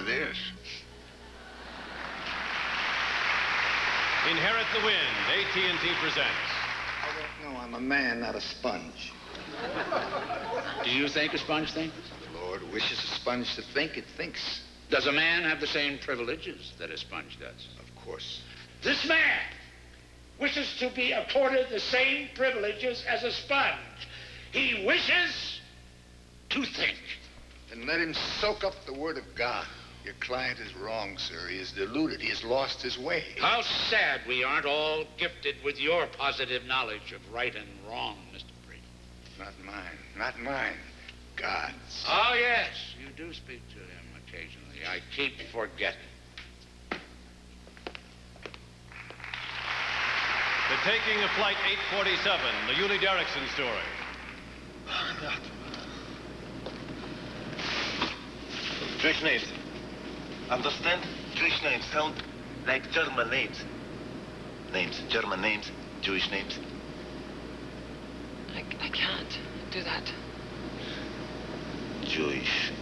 it is. Inherit the Wind, AT&T presents. I don't know. I'm a man, not a sponge. Do you think a sponge thinks? The Lord wishes a sponge to think. It thinks. Does a man have the same privileges that a sponge does? Of course. This man wishes to be accorded the same privileges as a sponge. He wishes to think. Then let him soak up the word of God. Your client is wrong, sir. He is deluded. He has lost his way. How sad we aren't all gifted with your positive knowledge of right and wrong, Mr. Breen. Not mine. Not mine. God's. Oh, yes, you do speak to him occasionally. I keep forgetting. The Taking of Flight 847, the Yuli Derrickson story. Jewish names. Understand? Jewish names sound like German names. German names, Jewish names. I can't do that. Jewish.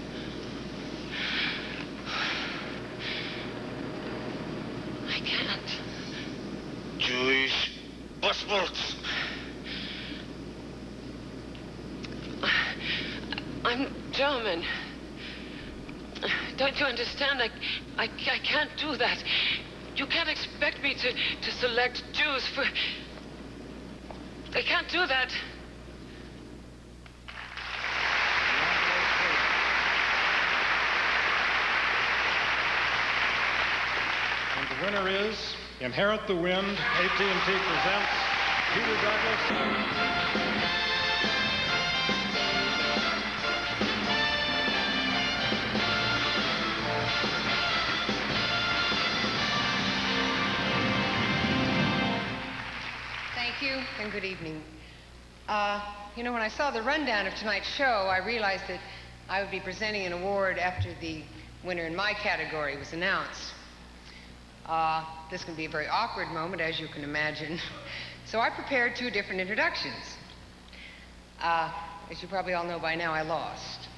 I can't. Jewish passports. I'm German. Don't you understand? I can't do that. You can't expect me to select Jews for... I can't do that. And the winner is Inherit the Wind. AT&T presents Peter Douglas. Thank you, and good evening. You know, when I saw the rundown of tonight's show, I realized that I would be presenting an award after the winner in my category was announced. This can be a very awkward moment, as you can imagine. So I prepared two different introductions. As you probably all know by now, I lost.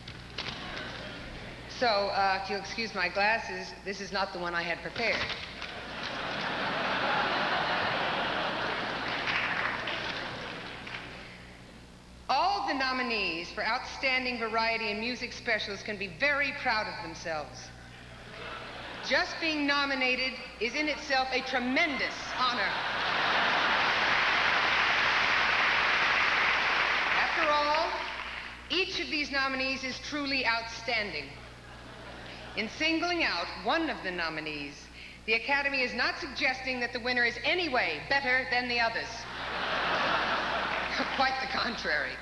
So, if you'll excuse my glasses, this is not the one I had prepared. All the nominees for Outstanding Variety and Music Specials can be very proud of themselves. Just being nominated is in itself a tremendous honor. After all, each of these nominees is truly outstanding. In singling out one of the nominees, the Academy is not suggesting that the winner is any way better than the others. Quite the contrary.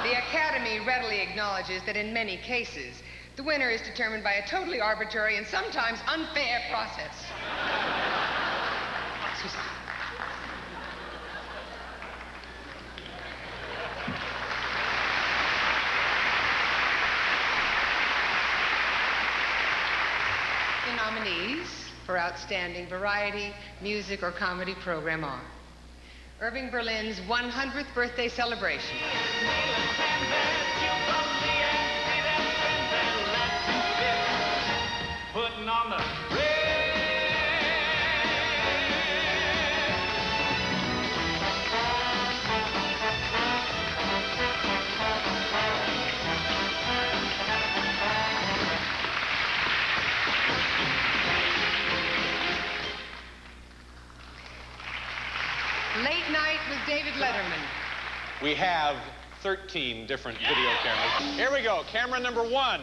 The Academy readily acknowledges that in many cases, the winner is determined by a totally arbitrary and sometimes unfair process. Excuse me. The nominees for Outstanding Variety, Music, or Comedy Program are Irving Berlin's 100th birthday celebration. Putting on the Late Night with David Letterman. We have 13 different video cameras. Here we go. Camera number 1.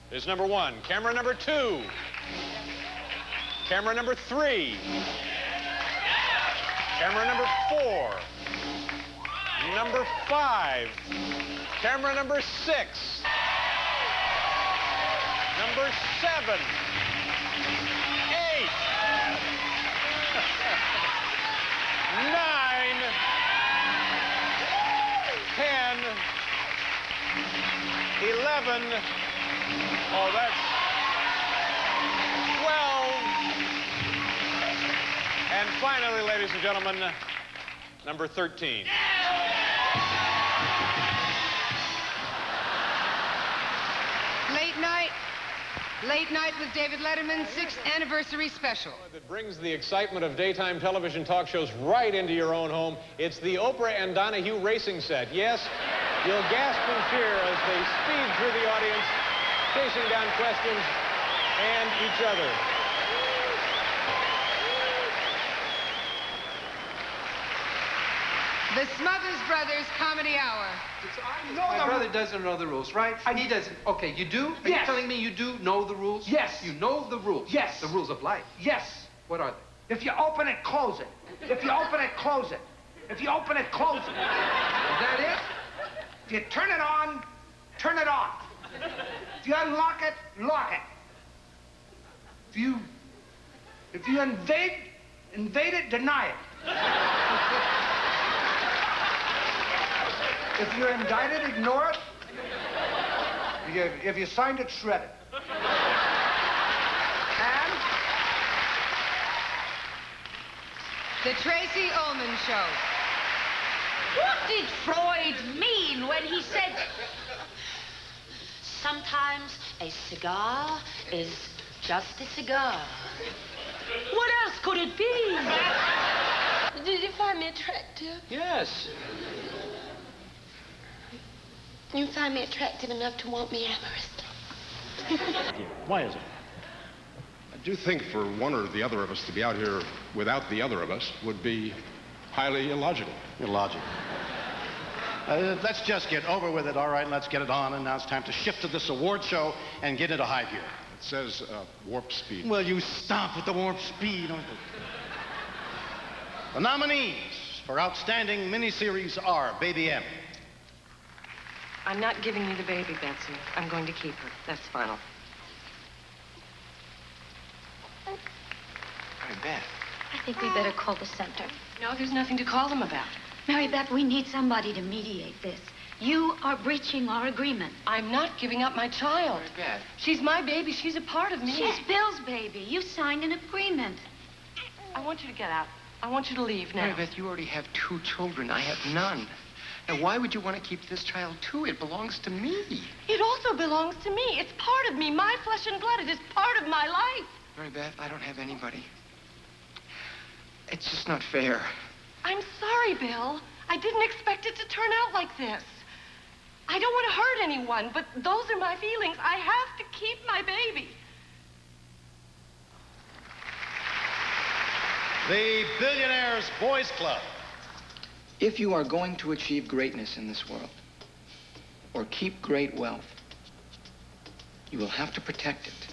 There's number 1. Camera number 2. Camera number 3. Camera number 4. Number 5. Camera number 6. Number 7. 8. 9, 10, 11, oh, that's 12, and finally, ladies and gentlemen, number 13. Late Night Late Night with David Letterman's 6th anniversary special. That brings the excitement of daytime television talk shows right into your own home. It's the Oprah and Donahue racing set. Yes, you'll gasp in fear as they speed through the audience, chasing down questions and each other. The Smothers Brothers Comedy Hour. My brother doesn't know the rules, right? He doesn't. Okay, you do? Are you telling me you do know the rules? Yes. You know the rules? Yes. The rules of life? Yes. What are they? If you open it, close it. If you open it, close it. If you open it, close it. Is that it? If you turn it on, turn it off. If you unlock it, lock it. If you invade it, deny it. If you're indicted, ignore it. If you signed it, shred it. And The Tracy Ullman Show. What did Freud mean when he said, sometimes a cigar is just a cigar? What else could it be? Did you find me attractive? Yes. You find me attractive enough to want me amorously? Why is it? I do think for one or the other of us to be out here without the other of us would be highly illogical. Illogical. Let's just get over with it, all right? Let's get it on, and now it's time to shift to this award show and get into high gear. It says warp speed. Well, you stop with the warp speed. The nominees for Outstanding Miniseries are Baby M. I'm not giving you the baby, Betsy. I'm going to keep her. That's final. Mary Beth. I think we better call the center. No, there's nothing to call them about. Mary Beth, we need somebody to mediate this. You are breaching our agreement. I'm not giving up my child. Mary Beth. She's my baby. She's a part of me. She's Bill's baby. You signed an agreement. I want you to get out. I want you to leave now. Mary Beth, you already have 2 children. I have none. Now, why would you want to keep this child, too? It belongs to me. It also belongs to me. It's part of me, my flesh and blood. It is part of my life. Mary Beth, I don't have anybody. It's just not fair. I'm sorry, Bill. I didn't expect it to turn out like this. I don't want to hurt anyone, but those are my feelings. I have to keep my baby. The Billionaires Boys Club. If you are going to achieve greatness in this world, or keep great wealth, you will have to protect it.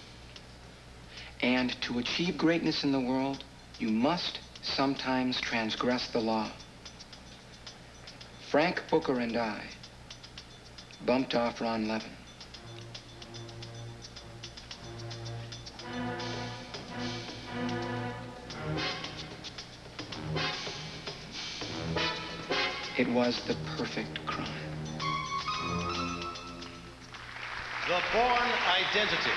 And to achieve greatness in the world, you must sometimes transgress the law. Frank Booker and I bumped off Ron Levin. It was the perfect crime. The Bourne Identity.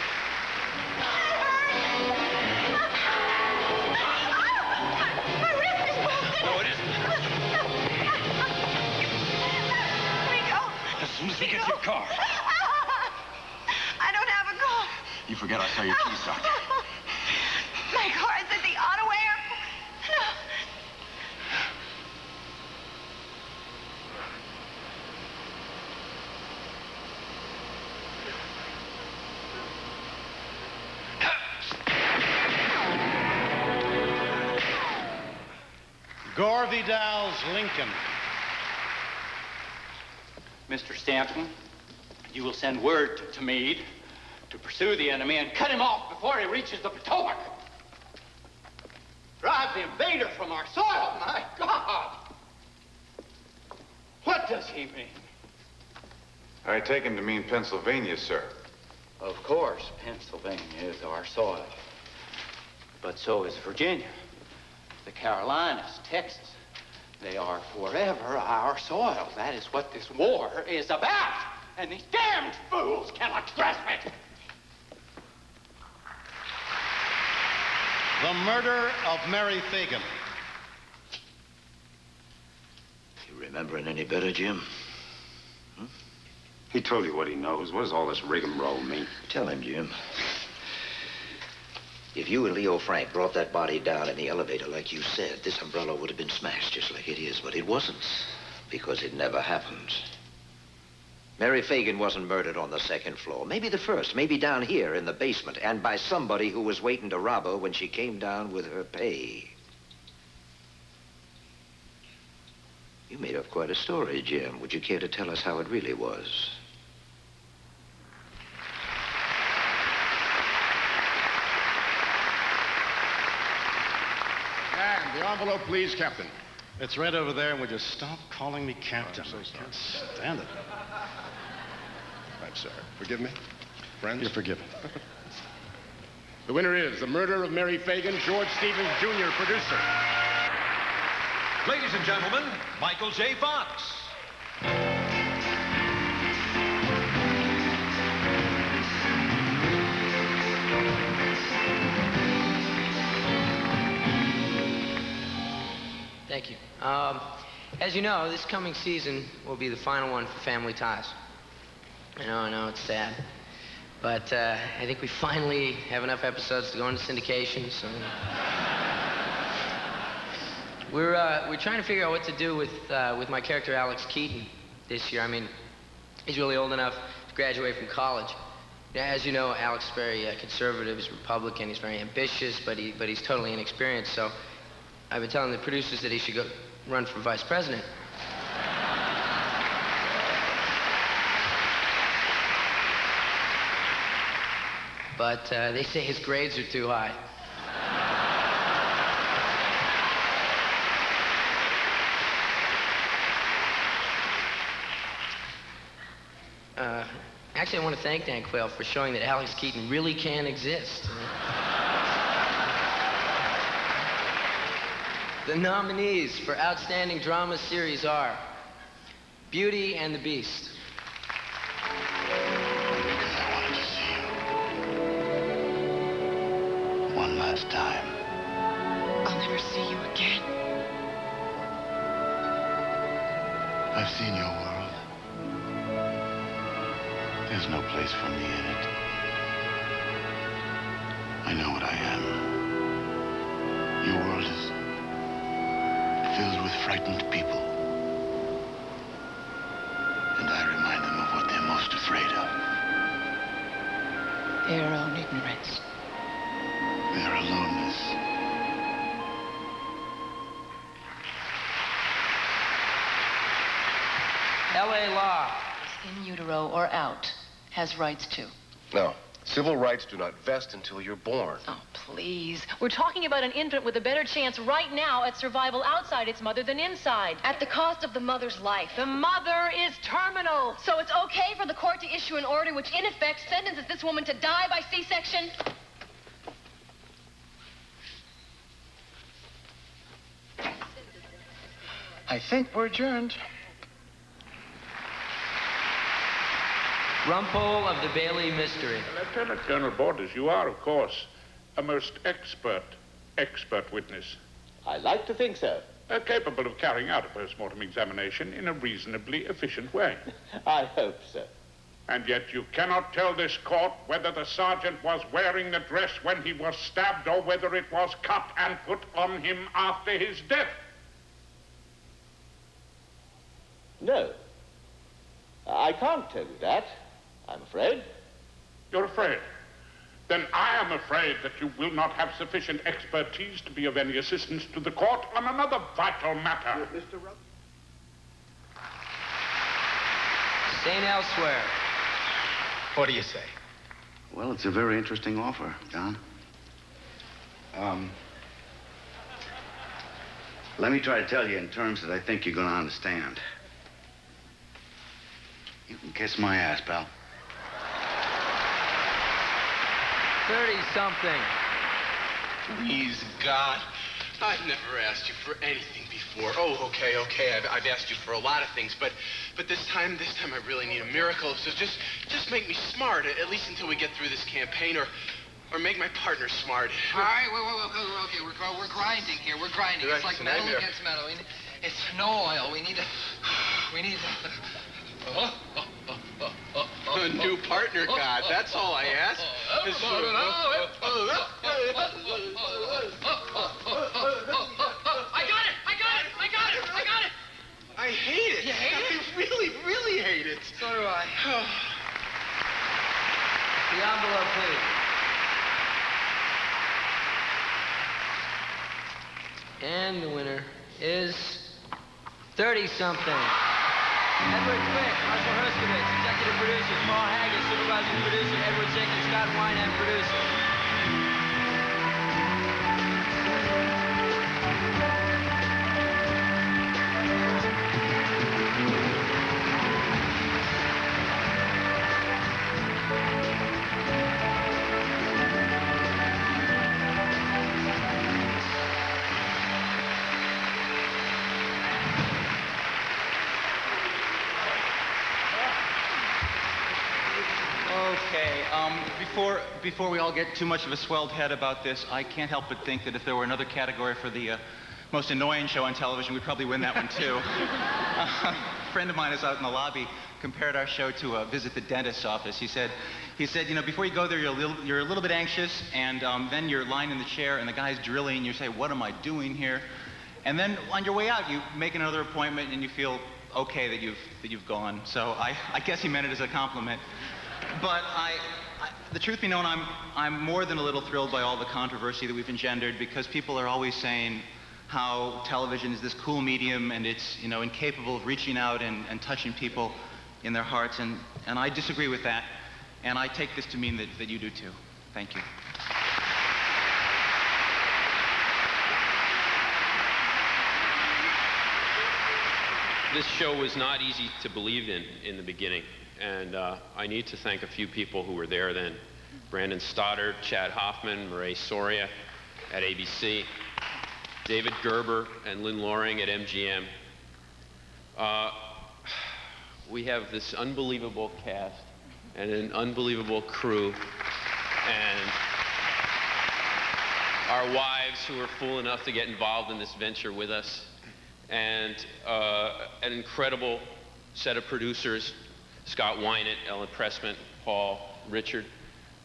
My wrist is broken. No, it isn't. Rico. As soon as we get to your car. I don't have a car. You forget I saw your key sock. My car is at the Ottawa airport. No. Gore Vidal's Lincoln. Mr. Stanton, you will send word to Meade to pursue the enemy and cut him off before he reaches the Potomac. Drive the invader from our soil, my God! What does he mean? I take him to mean Pennsylvania, sir. Of course, Pennsylvania is our soil. But so is Virginia, the Carolinas, Texas. They are forever our soil. That is what this war is about. And these damned fools cannot grasp it. The Murder of Mary Fagan. You remembering any better, Jim? He told you what he knows. What does all this rigmarole mean? Tell him, Jim. If you and Leo Frank brought that body down in the elevator like you said, this umbrella would have been smashed just like it is, but it wasn't, because it never happened. Mary Fagan wasn't murdered on the second floor. Maybe the first, maybe down here in the basement, and by somebody who was waiting to rob her when she came down with her pay. You made up quite a story, Jim. Would you care to tell us how it really was? And the envelope, please, Captain. It's right over there, and would you stop calling me Captain? I'm so sorry. I can't stand it. I'm sorry. Forgive me, friends? You're forgiven. The winner is The Murder of Mary Fagan, George Stevens, Jr., producer. Ladies and gentlemen, Michael J. Fox. Thank you. As you know, this coming season will be the final one for Family Ties. I know, it's sad. But I think we finally have enough episodes to go into syndication, so... We're trying to figure out what to do with my character, Alex Keaton, this year. I mean, he's really old enough to graduate from college. As you know, Alex is very conservative, he's Republican, he's very ambitious, but he's totally inexperienced, so I've been telling the producers that he should go run for vice president. But they say his grades are too high. Actually, I want to thank Dan Quayle for showing that Alex Keaton really can exist. The nominees for Outstanding Drama Series are Beauty and the Beast. Because I wanted to see you. One last time. I'll never see you again. I've seen your world. There's no place for me in it. I know what I am. Your world is filled with frightened people. And I remind them of what they're most afraid of. Their own ignorance. Their aloneness. L.A. law. In utero or out, has rights too. No. Civil rights do not vest until you're born. Oh, please. We're talking about an infant with a better chance right now at survival outside its mother than inside. At the cost of the mother's life. The mother is terminal. So it's okay for the court to issue an order which, in effect, sentences this woman to die by C-section? I think we're adjourned. Rumpole of the Bailey Mystery. Lieutenant Colonel Borders, you are, of course, a most expert witness. I like to think so. Capable of carrying out a post-mortem examination in a reasonably efficient way. I hope so. And yet you cannot tell this court whether the sergeant was wearing the dress when he was stabbed or whether it was cut and put on him after his death. No. I can't tell you that. I'm afraid. You're afraid? Then I am afraid that you will not have sufficient expertise to be of any assistance to the court on another vital matter. Mr. Rupp? St. Elsewhere. What do you say? Well, it's a very interesting offer, Don. Let me try to tell you in terms that I think you're going to understand. You can kiss my ass, pal. 30-something. Please, God. I've never asked you for anything before. Oh, okay. I've asked you for a lot of things, but this time I really need a miracle. So just make me smart, at least until we get through this campaign, or make my partner smart. All right, okay, we're grinding here. We're grinding. It's like metal against metal. It's no oil. We need a new partner, God. That's all I ask. I hate it. You hate it? I really, really hate it. So do I. The envelope, please. And the winner is 30-something. Edward Quick, Marshall Herskovitz, executive producer, Paul Haggis, supervising producer, Edward Jenkins, Scott Wynand, producer. Okay, before we all get too much of a swelled head about this, I can't help but think that if there were another category for the most annoying show on television, we'd probably win that one too. A friend of mine is out in the lobby, compared our show to Visit the Dentist's Office. He said, you know, before you go there, you're a little bit anxious, and then you're lying in the chair, and the guy's drilling, and you say, what am I doing here? And then on your way out, you make another appointment, and you feel okay that you've gone. So I guess he meant it as a compliment. But the truth be known, I'm more than a little thrilled by all the controversy that we've engendered, because people are always saying how television is this cool medium and it's, you know, incapable of reaching out and touching people in their hearts, and I disagree with that, and I take this to mean that you do too. Thank you. This show was not easy to believe in the beginning. And I need to thank a few people who were there then. Brandon Stoddard, Chad Hoffman, Murray Soria at ABC, David Gerber and Lynn Loring at MGM. We have this unbelievable cast and an unbelievable crew, and our wives who were fool enough to get involved in this venture with us, and an incredible set of producers, Scott Wynant, Ellen Pressman, Paul, Richard.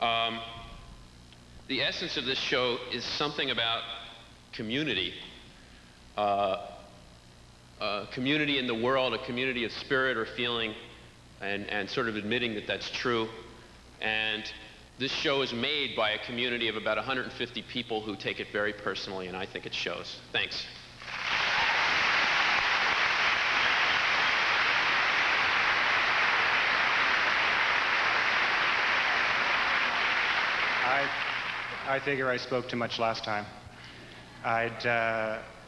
The essence of this show is something about community. Community in the world, a community of spirit or feeling, and sort of admitting that that's true. And this show is made by a community of about 150 people who take it very personally, and I think it shows. Thanks. I figure I spoke too much last time. I'd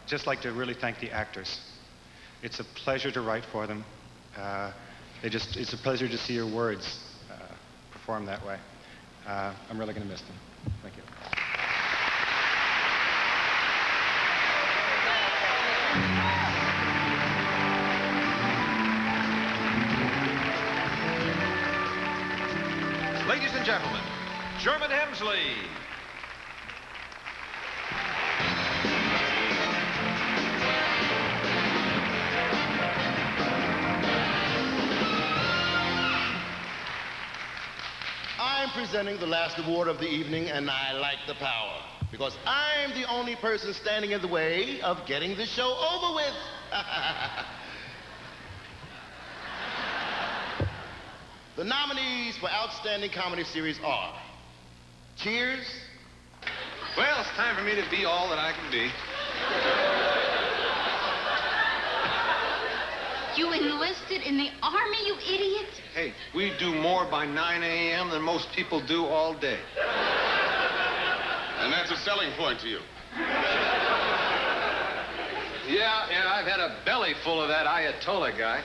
just like to really thank the actors. It's a pleasure to write for them. It's a pleasure to see your words perform that way. I'm really going to miss them. Thank you. Ladies and gentlemen, Sherman Hemsley. I'm presenting the last award of the evening, and I like the power, because I'm the only person standing in the way of getting the show over with. The nominees for Outstanding Comedy Series are Cheers. Well, it's time for me to be all that I can be. You enlisted in the Army, you idiot? Hey, we do more by 9 a.m. than most people do all day. And that's a selling point to you. Yeah, I've had a belly full of that Ayatollah guy.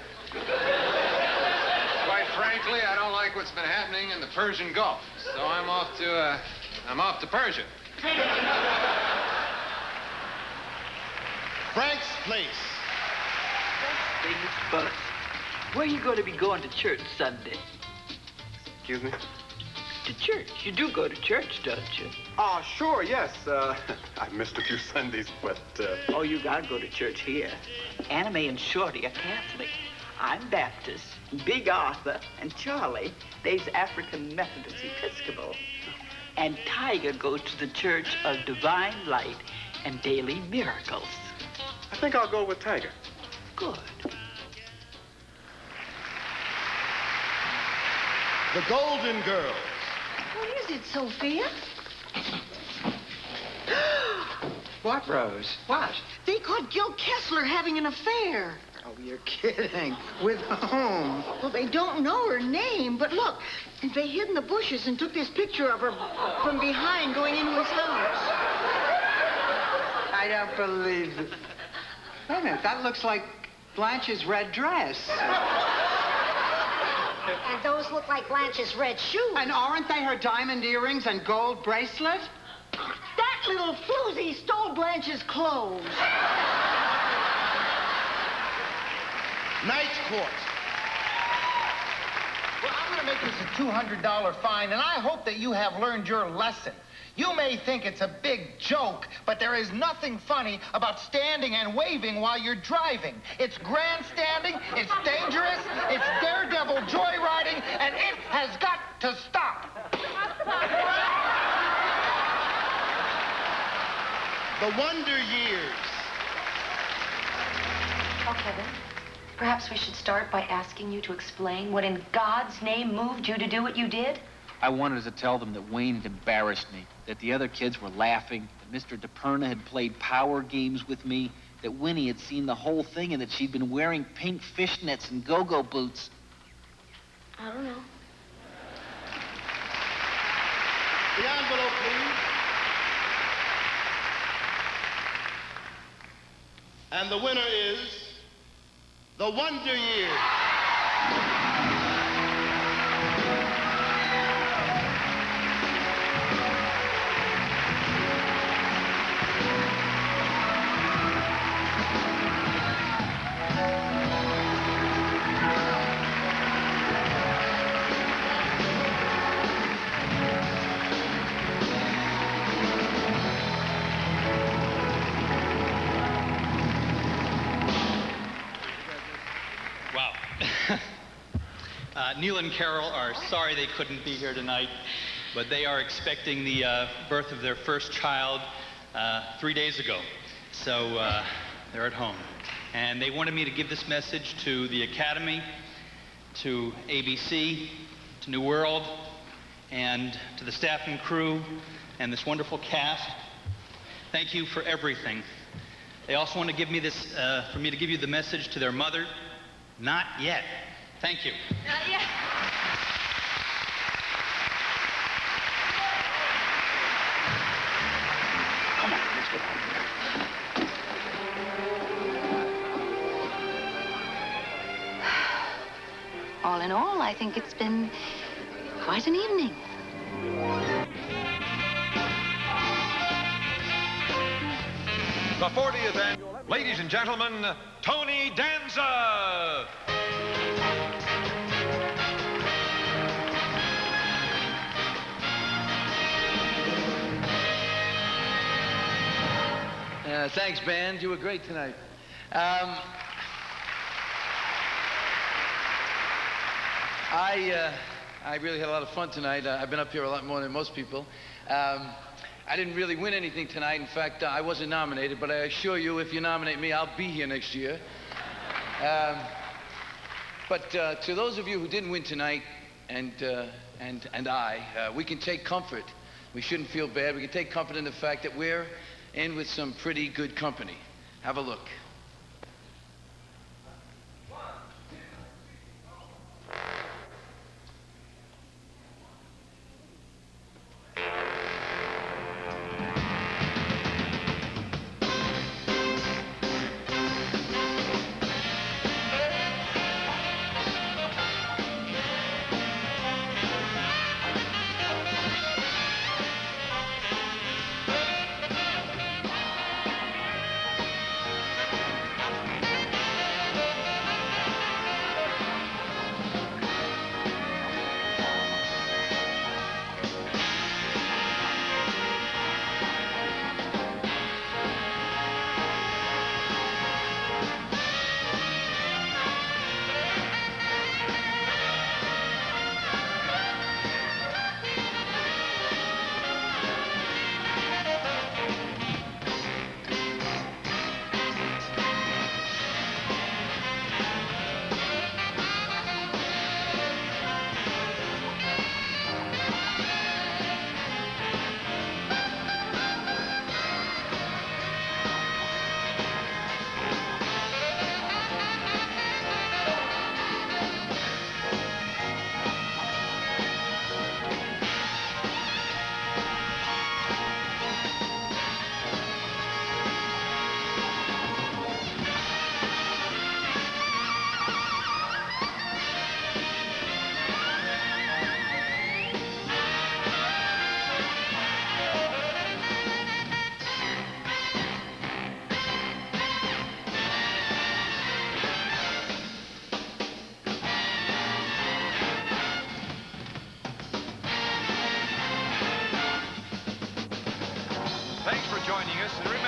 Quite frankly, I don't like what's been happening in the Persian Gulf, so I'm off to Persia. Frank's Place. But where are you going to be going to church Sunday? Excuse me? To church. You do go to church, don't you? Ah, sure, yes. I've missed a few Sundays, but... Oh, you gotta go to church here. Anna Mae and Shorty are Catholic. I'm Baptist. Big Arthur and Charlie, they's African Methodist Episcopal. and Tiger goes to the Church of Divine Light and Daily Miracles. I think I'll go with Tiger. Good. The Golden Girls. What is it, Sophia? What, Rose? What? They caught Gil Kessler having an affair. Oh, you're kidding. With whom? Well, they don't know her name, but look, they hid in the bushes and took this picture of her from behind going into his house. I don't believe it. Wait a minute, that looks like Blanche's red dress. And those look like Blanche's red shoes. And aren't they her diamond earrings and gold bracelet? That little floozy stole Blanche's clothes. Night Court. Well, I'm going to make this a $200 fine, and I hope that you have learned your lesson. You may think it's a big joke, but there is nothing funny about standing and waving while you're driving. It's grandstanding, it's dangerous, it's daredevil joyriding, and it has got to stop. The Wonder Years. Oh, Kevin, perhaps we should start by asking you to explain what in God's name moved you to do what you did? I wanted to tell them that Wayne had embarrassed me, that the other kids were laughing, that Mr. DePerna had played power games with me, that Winnie had seen the whole thing, and that she'd been wearing pink fishnets and go-go boots. I don't know. The envelope, please. And the winner is the Wonder Years. Neil and Carol are sorry they couldn't be here tonight, but they are expecting the birth of their first child 3 days ago. So they're at home. And they wanted me to give this message to the Academy, to ABC, to New World, and to the staff and crew, and this wonderful cast. Thank you for everything. They also want to give me this, for me to give you the message to their mother. Not yet. Thank you. Not yet. Come on, let's go. All in all, I think it's been quite an evening. The 40th annual, ladies and gentlemen, Tony Danza. Thanks, band. You were great tonight. I really had a lot of fun tonight. I've been up here a lot more than most people. I didn't really win anything tonight. In fact, I wasn't nominated, but I assure you, if you nominate me, I'll be here next year. But to those of you who didn't win tonight, and we can take comfort. We shouldn't feel bad. We can take comfort in the fact that we're in with some pretty good company. Have a look.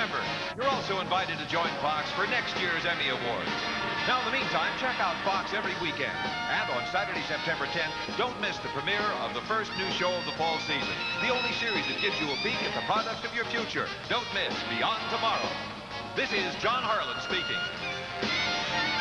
remember, you're also invited to join Fox for next year's Emmy Awards. Now, in the meantime, check out Fox every weekend. And on Saturday, September 10th, don't miss the premiere of the first new show of the fall season. The only series that gives you a peek at the product of your future. Don't miss Beyond Tomorrow. This is John Harlan speaking.